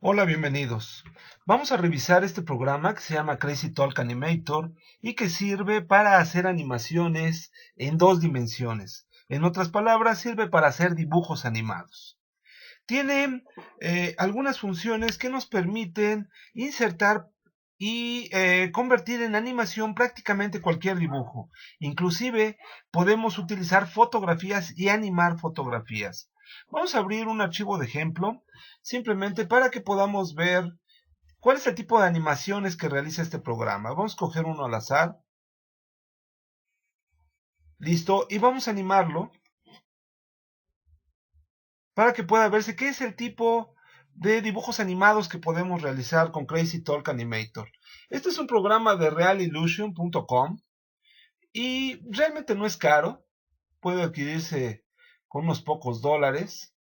Hola, bienvenidos. Vamos a revisar este programa que se llama Crazy Talk Animator y que sirve para hacer animaciones en dos dimensiones. En otras palabras, sirve para hacer dibujos animados. Tiene algunas funciones que nos permiten insertar y convertir en animación prácticamente cualquier dibujo. Inclusive podemos utilizar fotografías y animar fotografías. Vamos a abrir un archivo de ejemplo simplemente para que podamos ver cuál es el tipo de animaciones que realiza este programa. Vamos a coger uno al azar. Listo. Y vamos a animarlo para que pueda verse qué es el tipo de dibujos animados que podemos realizar con Crazy Talk Animator. Este es un programa de realillusion.com y realmente no es caro. Puede adquirirse con unos pocos dólares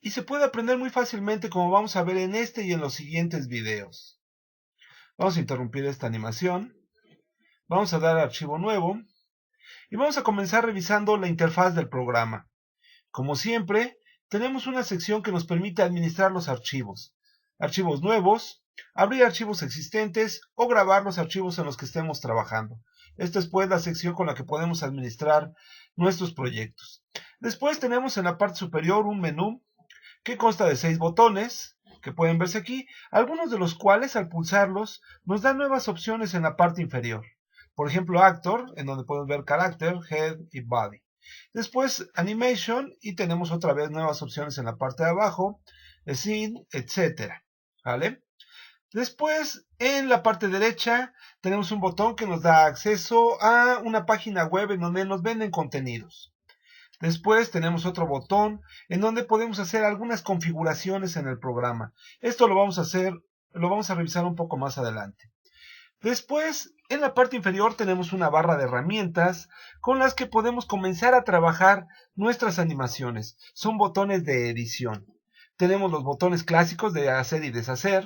y se puede aprender muy fácilmente, como vamos a ver en este y en los siguientes videos. Vamos a interrumpir esta animación. Vamos a dar a archivo nuevo y vamos a comenzar revisando la interfaz del programa. Como siempre, tenemos una sección que nos permite administrar los archivos. Archivos nuevos, abrir archivos existentes o grabar los archivos en los que estemos trabajando. Esta es pues la sección con la que podemos administrar nuestros proyectos. Después tenemos en la parte superior un menú que consta de 6 botones que pueden verse aquí, algunos de los cuales al pulsarlos nos dan nuevas opciones en la parte inferior. Por ejemplo, Actor, en donde podemos ver Character, Head y Body. Después Animation y tenemos otra vez nuevas opciones en la parte de abajo, Scene, etcétera. ¿Vale? Después, en la parte derecha, tenemos un botón que nos da acceso a una página web en donde nos venden contenidos. Después tenemos otro botón en donde podemos hacer algunas configuraciones en el programa. Esto lo vamos a revisar un poco más adelante. Después, en la parte inferior tenemos una barra de herramientas con las que podemos comenzar a trabajar nuestras animaciones. Son botones de edición. Tenemos los botones clásicos de hacer y deshacer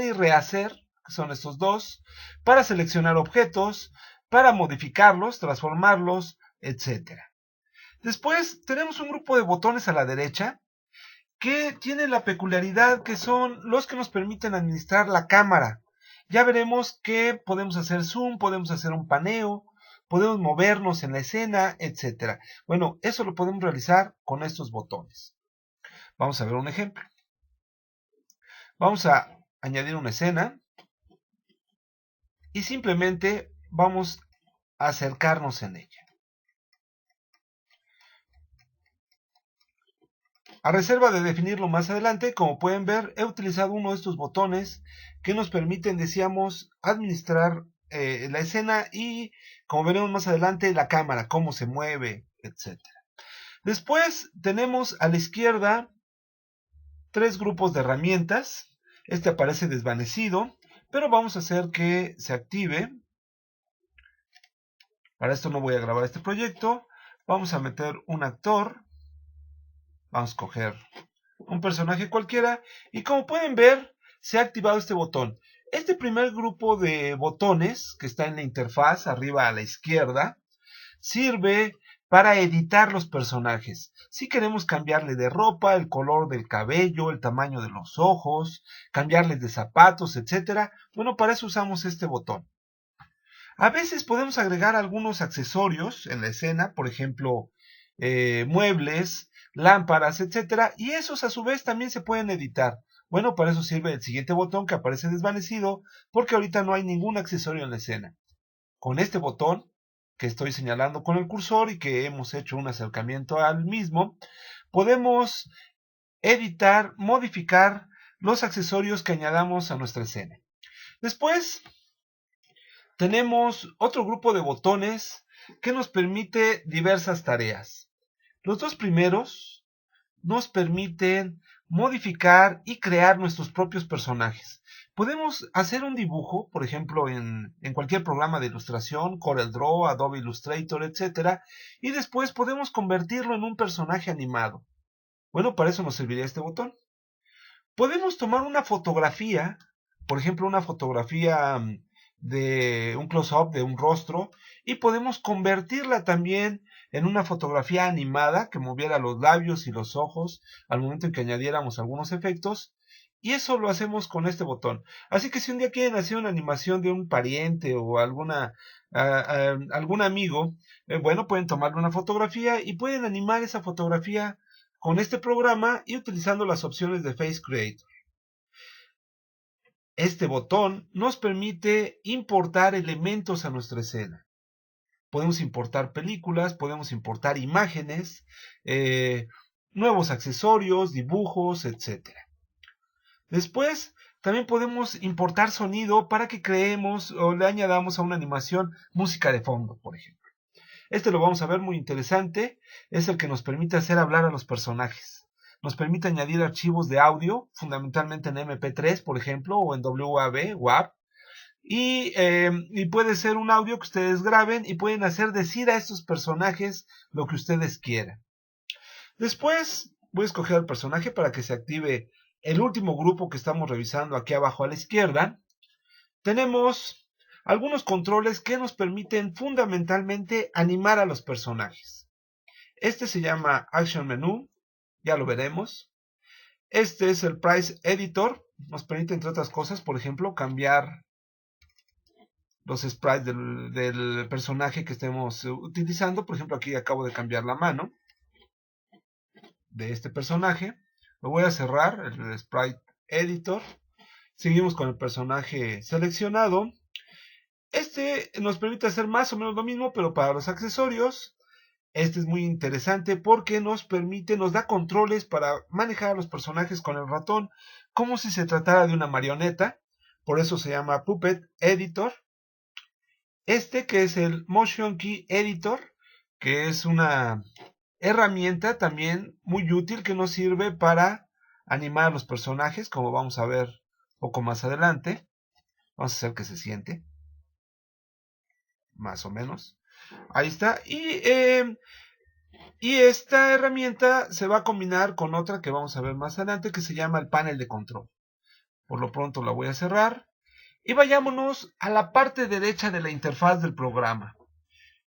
y rehacer, que son estos dos, para seleccionar objetos, para modificarlos, transformarlos, etc. Después tenemos un grupo de botones a la derecha que tienen la peculiaridad que son los que nos permiten administrar la cámara. Ya veremos que podemos hacer zoom, podemos hacer un paneo, podemos movernos en la escena, etc. Bueno, eso lo podemos realizar con estos botones. Vamos a ver un ejemplo. Vamos a añadir una escena y simplemente vamos a acercarnos en ella. A reserva de definirlo más adelante, como pueden ver, he utilizado uno de estos botones que nos permiten, decíamos, administrar la escena y, como veremos más adelante, la cámara, cómo se mueve, etc. Después tenemos a la izquierda 3 grupos de herramientas. Este aparece desvanecido, pero vamos a hacer que se active. Para esto no voy a grabar este proyecto. Vamos a meter un actor. Vamos a escoger un personaje cualquiera y como pueden ver se ha activado este botón. Este primer grupo de botones que está en la interfaz arriba a la izquierda sirve para editar los personajes. Si queremos cambiarle de ropa, el color del cabello, el tamaño de los ojos, cambiarles de zapatos, etcétera, bueno, para eso usamos este botón. A veces podemos agregar algunos accesorios en la escena, por ejemplo, muebles, lámparas, etcétera, y esos a su vez también se pueden editar. Bueno, para eso sirve el siguiente botón que aparece desvanecido, porque ahorita no hay ningún accesorio en la escena. Con este botón que estoy señalando con el cursor y que hemos hecho un acercamiento al mismo, podemos editar, modificar los accesorios que añadamos a nuestra escena. Después tenemos otro grupo de botones que nos permite diversas tareas. Los dos primeros nos permiten modificar y crear nuestros propios personajes. Podemos hacer un dibujo, por ejemplo, en cualquier programa de ilustración, CorelDRAW, Adobe Illustrator, etc. Y después podemos convertirlo en un personaje animado. Bueno, para eso nos serviría este botón. Podemos tomar una fotografía, por ejemplo, una fotografía de un close-up de un rostro y podemos convertirla también en una fotografía animada que moviera los labios y los ojos al momento en que añadiéramos algunos efectos. Y eso lo hacemos con este botón. Así que si un día quieren hacer una animación de un pariente o algún amigo, bueno, pueden tomarle una fotografía y pueden animar esa fotografía con este programa y utilizando las opciones de Face Creator. Este botón nos permite importar elementos a nuestra escena. Podemos importar películas, podemos importar imágenes, nuevos accesorios, dibujos, etc. Después, también podemos importar sonido para que creemos o le añadamos a una animación música de fondo, por ejemplo. Este lo vamos a ver muy interesante, es el que nos permite hacer hablar a los personajes. Nos permite añadir archivos de audio, fundamentalmente en MP3, por ejemplo, o en WAV, y puede ser un audio que ustedes graben y pueden hacer decir a estos personajes lo que ustedes quieran. Después voy a escoger el personaje para que se active el último grupo que estamos revisando aquí abajo a la izquierda. Tenemos algunos controles que nos permiten fundamentalmente animar a los personajes. Este se llama Action Menu, ya lo veremos. Este es el Price Editor, nos permite entre otras cosas, por ejemplo, cambiar los sprites del personaje que estemos utilizando. Por ejemplo, aquí acabo de cambiar la mano de este personaje. Lo voy a cerrar, el Sprite Editor. Seguimos con el personaje seleccionado. Este nos permite hacer más o menos lo mismo, pero para los accesorios. Este es muy interesante porque nos da controles para manejar a los personajes con el ratón, como si se tratara de una marioneta. Por eso se llama Puppet Editor. Este que es el Motion Key Editor, que es una herramienta también muy útil que nos sirve para animar a los personajes, como vamos a ver poco más adelante. Vamos a hacer que se siente, más o menos. Ahí está. Y esta herramienta se va a combinar con otra que vamos a ver más adelante, que se llama el panel de control. Por lo pronto la voy a cerrar. Y vayámonos a la parte derecha de la interfaz del programa.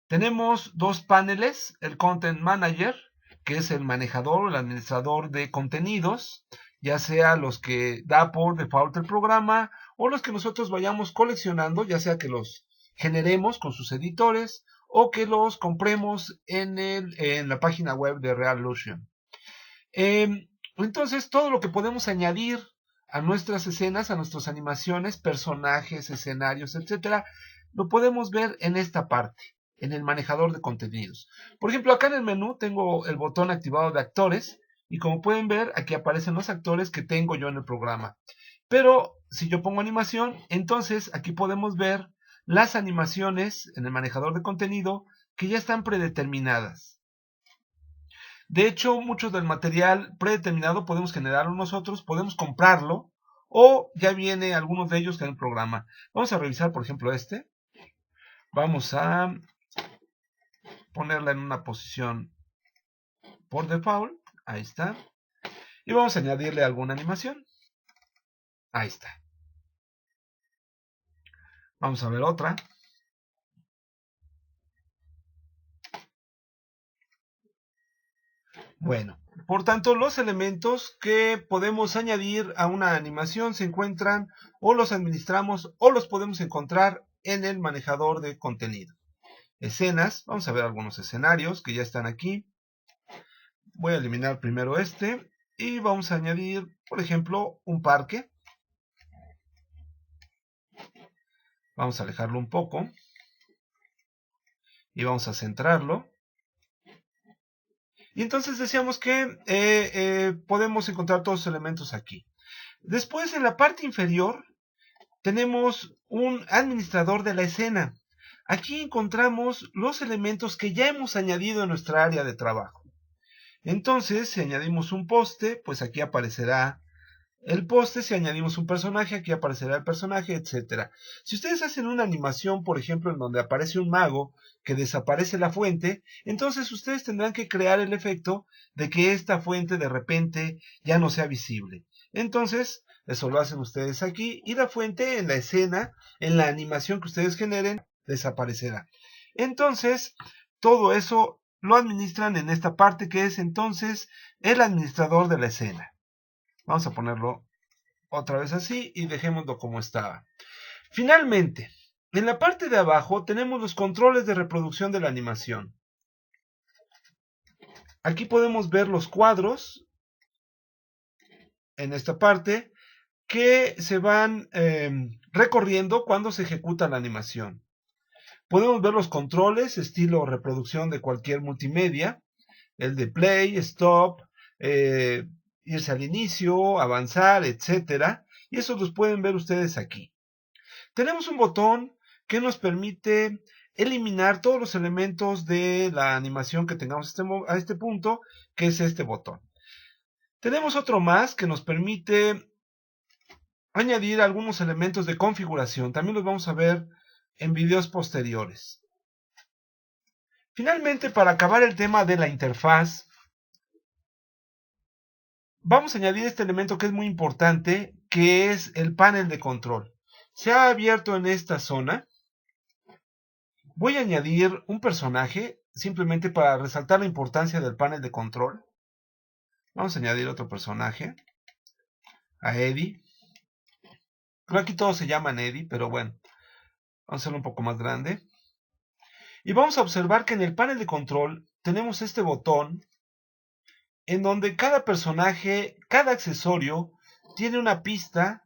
Tenemos dos paneles, el Content Manager, que es el manejador o el administrador de contenidos, ya sea los que da por default el programa o los que nosotros vayamos coleccionando, ya sea que los generemos con sus editores o que los compremos en la página web de Reallution. Entonces, todo lo que podemos añadir a nuestras escenas, a nuestras animaciones, personajes, escenarios, etcétera, lo podemos ver en esta parte, en el manejador de contenidos. Por ejemplo, acá en el menú tengo el botón activado de actores y como pueden ver, aquí aparecen los actores que tengo yo en el programa. Pero si yo pongo animación, entonces aquí podemos ver las animaciones en el manejador de contenido que ya están predeterminadas. De hecho, mucho del material predeterminado podemos generarlo nosotros, podemos comprarlo o ya viene algunos de ellos en el programa. Vamos a revisar, por ejemplo, este. Vamos a ponerla en una posición por default. Ahí está. Y vamos a añadirle alguna animación. Ahí está. Vamos a ver otra. Bueno, por tanto, los elementos que podemos añadir a una animación se encuentran o los administramos o los podemos encontrar en el manejador de contenido. Escenas, vamos a ver algunos escenarios que ya están aquí. Voy a eliminar primero este y vamos a añadir, por ejemplo, un parque. Vamos a alejarlo un poco y vamos a centrarlo. Y entonces decíamos que podemos encontrar todos los elementos aquí. Después, en la parte inferior, tenemos un administrador de la escena. Aquí encontramos los elementos que ya hemos añadido en nuestra área de trabajo. Entonces, si añadimos un poste, pues aquí aparecerá el poste. Si añadimos un personaje, aquí aparecerá el personaje, etc. Si ustedes hacen una animación, por ejemplo, en donde aparece un mago que desaparece la fuente, entonces ustedes tendrán que crear el efecto de que esta fuente de repente ya no sea visible. Entonces, eso lo hacen ustedes aquí y la fuente en la escena, en la animación que ustedes generen, desaparecerá. Entonces, todo eso lo administran en esta parte que es entonces el administrador de la escena. Vamos a ponerlo otra vez así y dejémoslo como estaba. Finalmente, en la parte de abajo tenemos los controles de reproducción de la animación. Aquí podemos ver los cuadros en esta parte que se van recorriendo cuando se ejecuta la animación. Podemos ver los controles estilo reproducción de cualquier multimedia, el de play, stop, irse al inicio, avanzar, etcétera, y eso los pueden ver ustedes aquí. Tenemos un botón que nos permite eliminar todos los elementos de la animación que tengamos a este punto, que es este botón. Tenemos otro más que nos permite añadir algunos elementos de configuración. También los vamos a ver en videos posteriores. Finalmente, para acabar el tema de la interfaz, vamos a añadir este elemento que es muy importante, que es el panel de control. Se ha abierto en esta zona. Voy a añadir un personaje, simplemente para resaltar la importancia del panel de control. Vamos a añadir otro personaje, a Eddie. Creo que aquí todos se llaman Eddie, pero bueno, vamos a hacerlo un poco más grande. Y vamos a observar que en el panel de control tenemos este botón en donde cada personaje, cada accesorio tiene una pista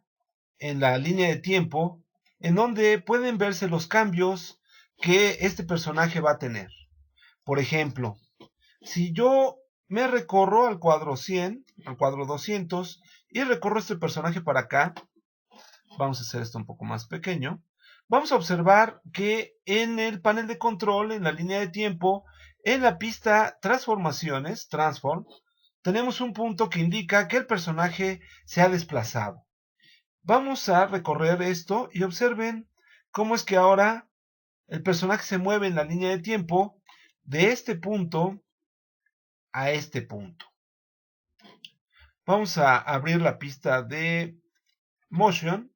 en la línea de tiempo en donde pueden verse los cambios que este personaje va a tener. Por ejemplo, si yo me recorro al cuadro 100, al cuadro 200 y recorro este personaje para acá, vamos a hacer esto un poco más pequeño, vamos a observar que en el panel de control, en la línea de tiempo, en la pista transformaciones, transform, tenemos un punto que indica que el personaje se ha desplazado. Vamos a recorrer esto y observen cómo es que ahora el personaje se mueve en la línea de tiempo de este punto a este punto. Vamos a abrir la pista de motion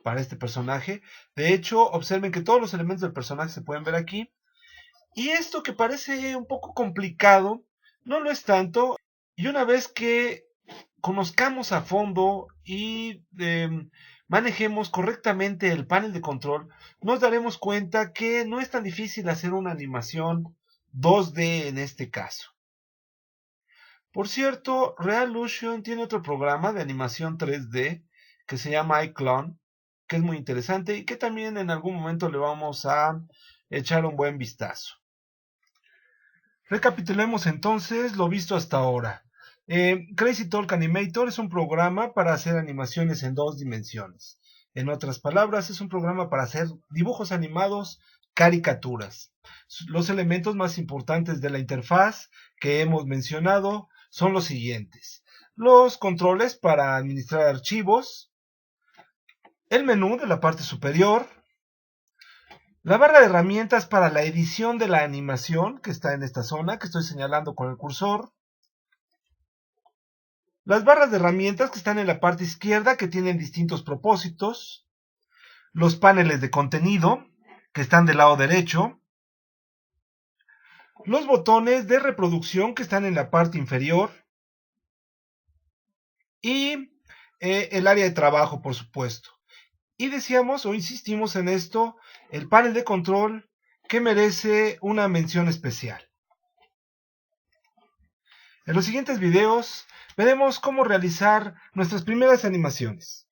para este personaje. De hecho, observen que todos los elementos del personaje se pueden ver aquí. Y esto que parece un poco complicado, no lo es tanto. Y una vez que conozcamos a fondo y manejemos correctamente el panel de control, nos daremos cuenta que no es tan difícil hacer una animación 2D en este caso. Por cierto, Reallusion tiene otro programa de animación 3D que se llama iClone, que es muy interesante y que también en algún momento le vamos a echar un buen vistazo. Recapitulemos entonces lo visto hasta ahora. Crazy Talk Animator es un programa para hacer animaciones en 2 dimensiones. En otras palabras, es un programa para hacer dibujos animados, caricaturas. Los elementos más importantes de la interfaz que hemos mencionado son los siguientes: los controles para administrar archivos, el menú de la parte superior, la barra de herramientas para la edición de la animación que está en esta zona que estoy señalando con el cursor, las barras de herramientas que están en la parte izquierda que tienen distintos propósitos, los paneles de contenido que están del lado derecho, los botones de reproducción que están en la parte inferior y el área de trabajo, por supuesto. Y decíamos o insistimos en esto, el panel de control que merece una mención especial. En los siguientes videos veremos cómo realizar nuestras primeras animaciones.